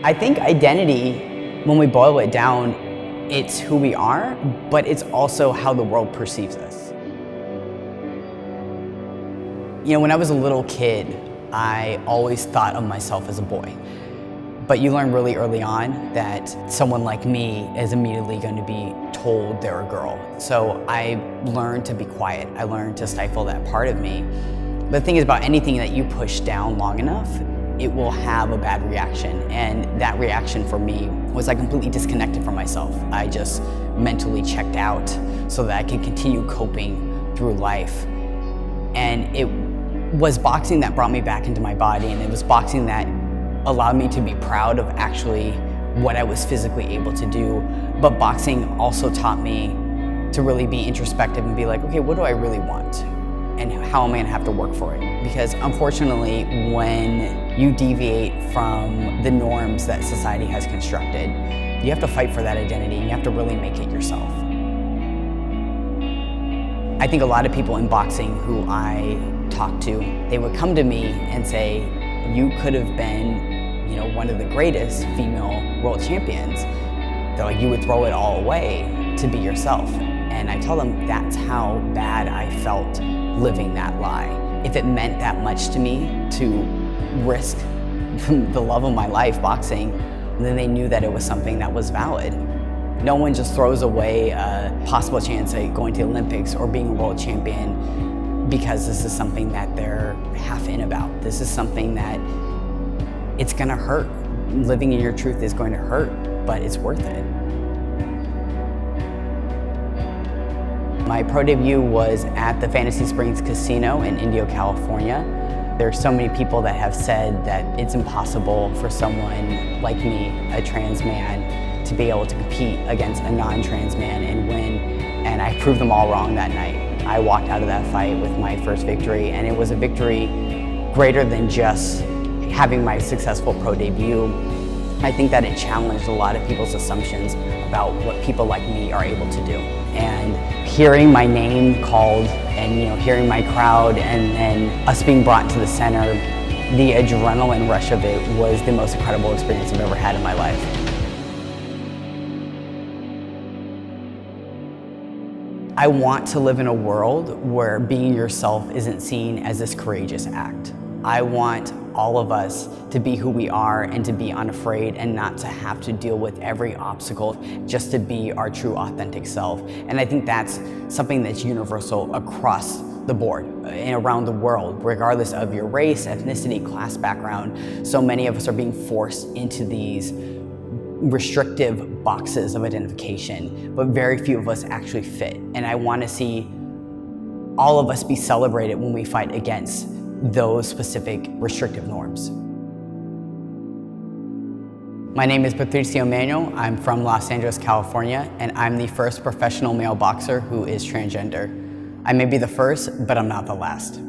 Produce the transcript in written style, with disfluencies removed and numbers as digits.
I think identity, when we boil it down, it's who we are, but it's also how the world perceives us. You know, when I was a little kid, I always thought of myself as a boy. But you learn really early on that someone like me is immediately going to be told they're a girl. So I learned to be quiet. I learned to stifle that part of me. But the thing is, about anything that you push down long enough, it will have a bad reaction. And that reaction for me was I completely disconnected from myself. I just mentally checked out so that I could continue coping through life. And it was boxing that brought me back into my body, and it was boxing that allowed me to be proud of actually what I was physically able to do. But boxing also taught me to really be introspective and be like, okay, what do I really want? And how am I gonna have to work for it? Because unfortunately, when you deviate from the norms that society has constructed, you have to fight for that identity and you have to really make it yourself. I think a lot of people in boxing who I talk to, they would come to me and say, you could have been, one of the greatest female world champions. They're like, you would throw it all away to be yourself. And I tell them that's how bad I felt living that lie. If it meant that much to me to risk the love of my life, boxing, then they knew that it was something that was valid. No one just throws away a possible chance at going to the Olympics or being a world champion because this is something that they're half in about. This is something that it's gonna hurt. Living in your truth is going to hurt, but it's worth it. My pro debut was at the Fantasy Springs Casino in Indio, California. There are so many people that have said that it's impossible for someone like me, a trans man, to be able to compete against a non-trans man and win, and I proved them all wrong that night. I walked out of that fight with my first victory, and it was a victory greater than just having my successful pro debut. I think that it challenged a lot of people's assumptions about what people like me are able to do. And hearing my name called and hearing my crowd and then us being brought to the center, the adrenaline rush of it was the most incredible experience I've ever had in my life. I want to live in a world where being yourself isn't seen as this courageous act. I want all of us to be who we are and to be unafraid and not to have to deal with every obstacle just to be our true authentic self. And I think that's something that's universal across the board and around the world, regardless of your race, ethnicity, class background. So many of us are being forced into these restrictive boxes of identification, but very few of us actually fit. And I want to see all of us be celebrated when we fight against those specific restrictive norms. My name is Patricio Manuel. I'm from Los Angeles, California, and I'm the first professional male boxer who is transgender. I may be the first, but I'm not the last.